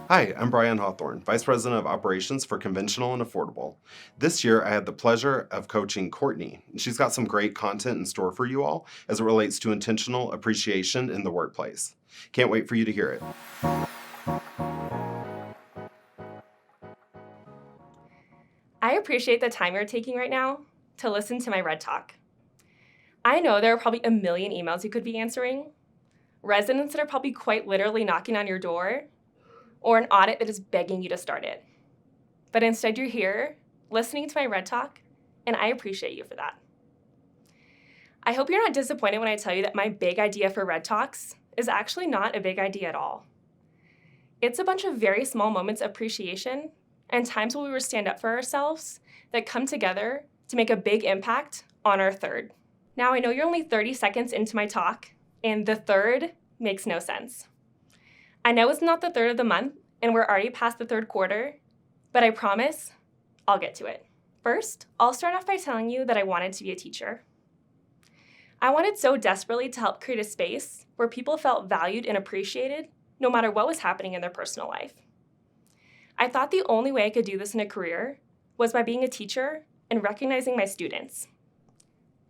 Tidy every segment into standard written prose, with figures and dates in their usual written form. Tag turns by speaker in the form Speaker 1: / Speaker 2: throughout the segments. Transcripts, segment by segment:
Speaker 1: Hi, I'm Brian Hawthorne, Vice President of Operations for Conventional and Affordable. This year, I had the pleasure of coaching Courtney. She's got some great content in store for you all as it relates to intentional appreciation in the workplace. Can't wait for you to hear it.
Speaker 2: I appreciate the time you're taking right now to listen to my Red Talk. I know there are probably a million emails you could be answering, residents that are probably quite literally knocking on your door, or an audit that is begging you to start it. But instead, you're here listening to my Red Talk, and I appreciate you for that. I hope you're not disappointed when I tell you that my big idea for Red Talks is actually not a big idea at all. It's a bunch of very small moments of appreciation and times when we will stand up for ourselves that come together to make a big impact on our third. Now, I know you're only 30 seconds into my talk, and the third makes no sense. I know it's not the third of the month, and we're already past the third quarter, but I promise I'll get to it. First, I'll start off by telling you that I wanted to be a teacher. I wanted so desperately to help create a space where people felt valued and appreciated no matter what was happening in their personal life. I thought the only way I could do this in a career was by being a teacher and recognizing my students.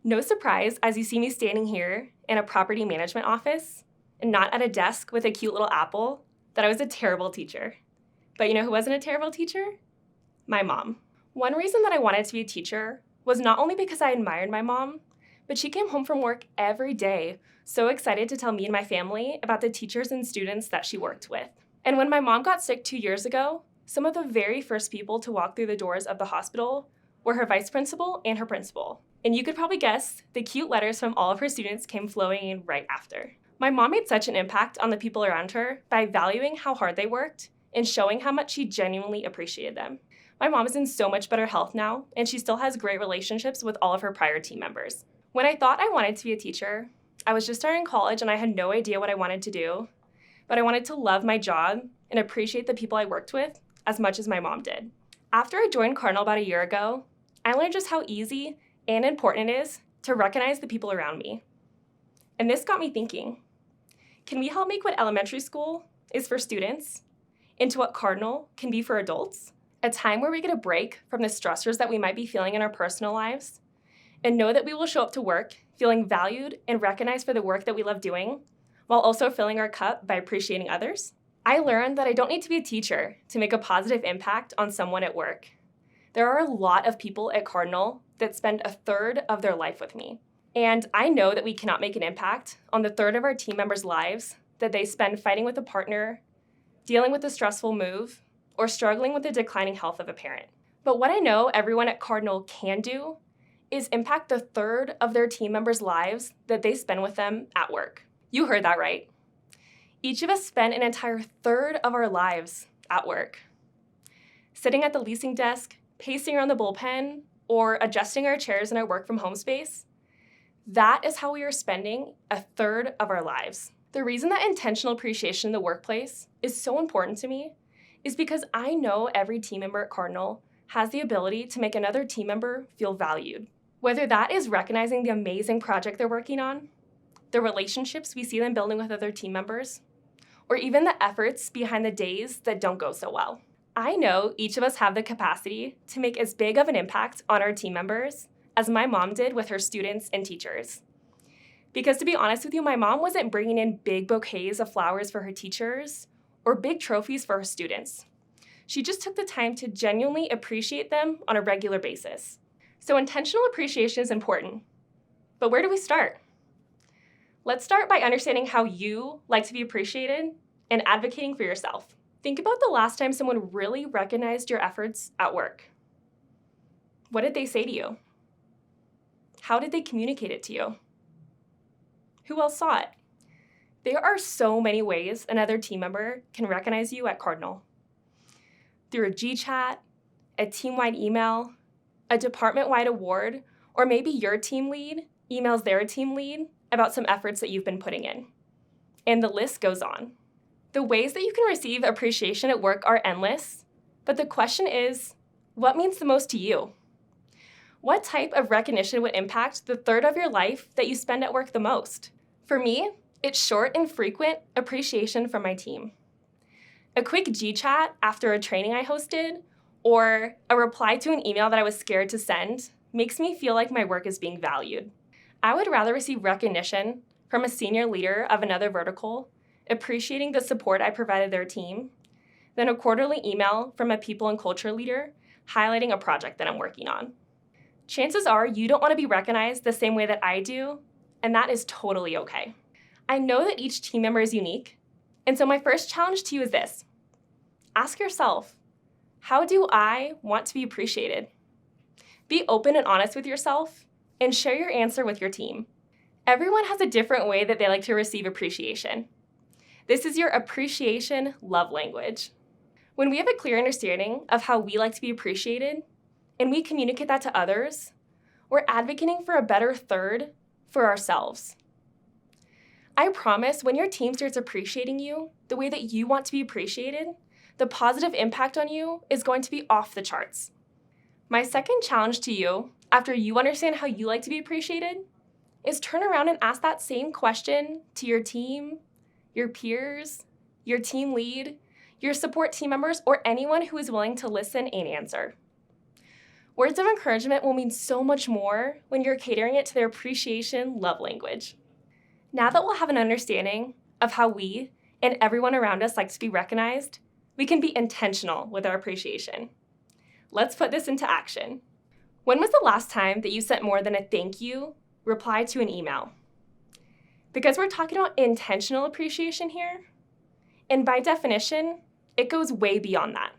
Speaker 2: No surprise, as you see me standing here in a property management office and not at a desk with a cute little apple, that I was a terrible teacher. But you know who wasn't a terrible teacher? My mom. One reason that I wanted to be a teacher was not only because I admired my mom, but she came home from work every day so excited to tell me and my family about the teachers and students that she worked with. And when my mom got sick 2 years ago, some of the very first people to walk through the doors of the hospital were her vice principal and her principal. And you could probably guess the cute letters from all of her students came flowing in right after. My mom made such an impact on the people around her by valuing how hard they worked and showing how much she genuinely appreciated them. My mom is in so much better health now, and she still has great relationships with all of her prior team members. When I thought I wanted to be a teacher, I was just starting college and I had no idea what I wanted to do, but I wanted to love my job and appreciate the people I worked with as much as my mom did. After I joined Cardinal about a year ago, I learned just how easy and important it is to recognize the people around me. And this got me thinking, can we help make what elementary school is for students into what Cardinal can be for adults? A time where we get a break from the stressors that we might be feeling in our personal lives and know that we will show up to work feeling valued and recognized for the work that we love doing, while also filling our cup by appreciating others. I learned that I don't need to be a teacher to make a positive impact on someone at work. There are a lot of people at Cardinal that spend a third of their life with me. And I know that we cannot make an impact on the third of our team members' lives that they spend fighting with a partner, dealing with a stressful move, or struggling with the declining health of a parent. But what I know everyone at Cardinal can do is impact the third of their team members' lives that they spend with them at work. You heard that right. Each of us spend an entire third of our lives at work. Sitting at the leasing desk, pacing around the bullpen, or adjusting our chairs in our work from home space, that is how we are spending a third of our lives. The reason that intentional appreciation in the workplace is so important to me is because I know every team member at Cardinal has the ability to make another team member feel valued. Whether that is recognizing the amazing project they're working on, the relationships we see them building with other team members, or even the efforts behind the days that don't go so well. I know each of us have the capacity to make as big of an impact on our team members as my mom did with her students and teachers. Because to be honest with you, my mom wasn't bringing in big bouquets of flowers for her teachers or big trophies for her students. She just took the time to genuinely appreciate them on a regular basis. So intentional appreciation is important. But where do we start? Let's start by understanding how you like to be appreciated and advocating for yourself. Think about the last time someone really recognized your efforts at work. What did they say to you? How did they communicate it to you? Who else saw it? There are so many ways another team member can recognize you at Cardinal. Through a G-chat, a team-wide email, a department-wide award, or maybe your team lead emails their team lead about some efforts that you've been putting in. And the list goes on. The ways that you can receive appreciation at work are endless, but the question is, what means the most to you? What type of recognition would impact the third of your life that you spend at work the most? For me, it's short and frequent appreciation from my team. A quick G-chat after a training I hosted, or a reply to an email that I was scared to send makes me feel like my work is being valued. I would rather receive recognition from a senior leader of another vertical, appreciating the support I provided their team, than a quarterly email from a people and culture leader highlighting a project that I'm working on. Chances are you don't want to be recognized the same way that I do, and that is totally okay. I know that each team member is unique, and so my first challenge to you is this. Ask yourself, how do I want to be appreciated? Be open and honest with yourself, and share your answer with your team. Everyone has a different way that they like to receive appreciation. This is your appreciation love language. When we have a clear understanding of how we like to be appreciated, and we communicate that to others, we're advocating for a better third for ourselves. I promise when your team starts appreciating you the way that you want to be appreciated, the positive impact on you is going to be off the charts. My second challenge to you, after you understand how you like to be appreciated, is turn around and ask that same question to your team, your peers, your team lead, your support team members, or anyone who is willing to listen and answer. Words of encouragement will mean so much more when you're catering it to their appreciation love language. Now that we'll have an understanding of how we and everyone around us likes to be recognized, we can be intentional with our appreciation. Let's put this into action. When was the last time that you sent more than a thank you reply to an email? Because we're talking about intentional appreciation here, and by definition, it goes way beyond that.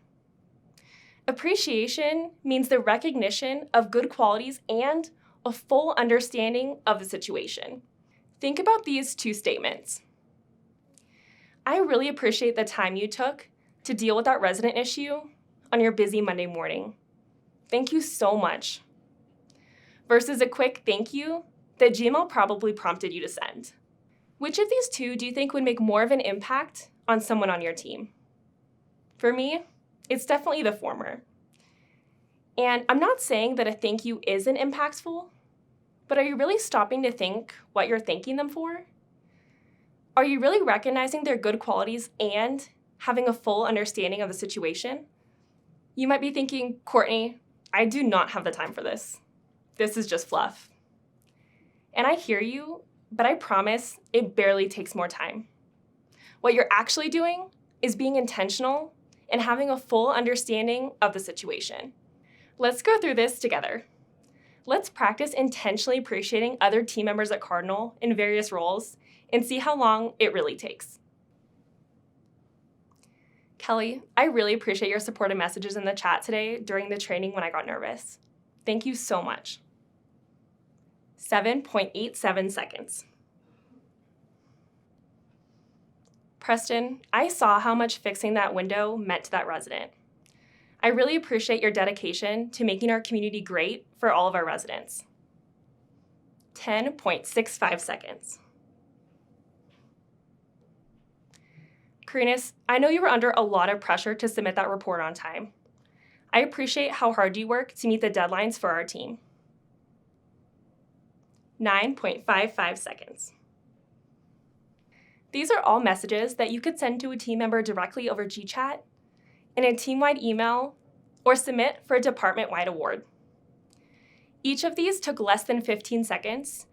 Speaker 2: Appreciation means the recognition of good qualities and a full understanding of the situation. Think about these two statements. I really appreciate the time you took to deal with that resident issue on your busy Monday morning. Thank you so much. Versus a quick thank you that Gmail probably prompted you to send. Which of these two do you think would make more of an impact on someone on your team? For me, it's definitely the former. And I'm not saying that a thank you isn't impactful, but are you really stopping to think what you're thanking them for? Are you really recognizing their good qualities and having a full understanding of the situation? You might be thinking, Courtney, I do not have the time for this. This is just fluff. And I hear you, but I promise it barely takes more time. What you're actually doing is being intentional and having a full understanding of the situation. Let's go through this together. Let's practice intentionally appreciating other team members at Cardinal in various roles and see how long it really takes. Kelly, I really appreciate your supportive messages in the chat today during the training when I got nervous. Thank you so much. 7.87 seconds. Preston, I saw how much fixing that window meant to that resident. I really appreciate your dedication to making our community great for all of our residents. 10.65 seconds. Karinus, I know you were under a lot of pressure to submit that report on time. I appreciate how hard you work to meet the deadlines for our team. 9.55 seconds. These are all messages that you could send to a team member directly over GChat, in a team-wide email, or submit for a department-wide award. Each of these took less than 15 seconds,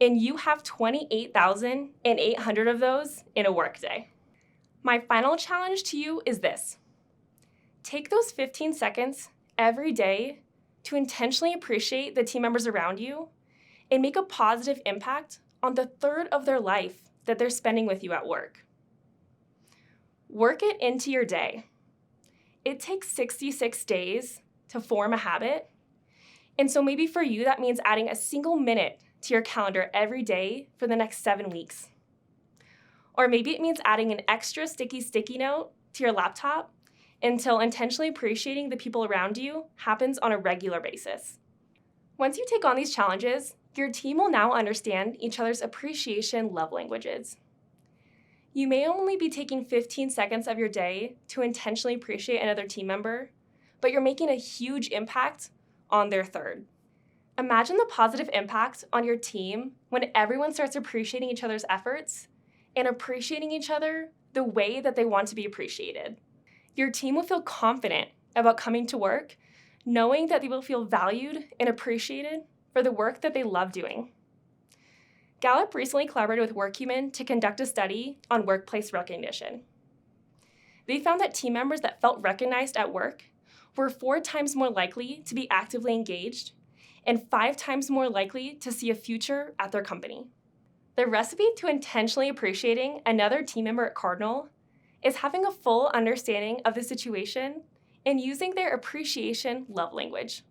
Speaker 2: and you have 28,800 of those in a workday. My final challenge to you is this. Take those 15 seconds every day to intentionally appreciate the team members around you and make a positive impact on the third of their life that they're spending with you at work. Work it into your day. It takes 66 days to form a habit, and so maybe for you that means adding a single minute to your calendar every day for the next 7 weeks. Or maybe it means adding an extra sticky note to your laptop until intentionally appreciating the people around you happens on a regular basis. Once you take on these challenges, your team will now understand each other's appreciation love languages. You may only be taking 15 seconds of your day to intentionally appreciate another team member, but you're making a huge impact on their third. Imagine the positive impact on your team when everyone starts appreciating each other's efforts and appreciating each other the way that they want to be appreciated. Your team will feel confident about coming to work, knowing that they will feel valued and appreciated for the work that they love doing. Gallup recently collaborated with WorkHuman to conduct a study on workplace recognition. They found that team members that felt recognized at work were 4 times more likely to be actively engaged and 5 times more likely to see a future at their company. The recipe to intentionally appreciating another team member at Cardinal is having a full understanding of the situation and using their appreciation love language.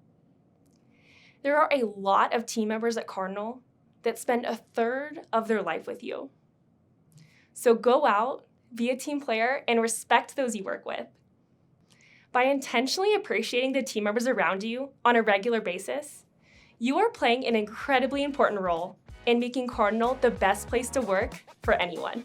Speaker 2: There are a lot of team members at Cardinal that spend a third of their life with you. So go out, be a team player, and respect those you work with. By intentionally appreciating the team members around you on a regular basis, you are playing an incredibly important role in making Cardinal the best place to work for anyone.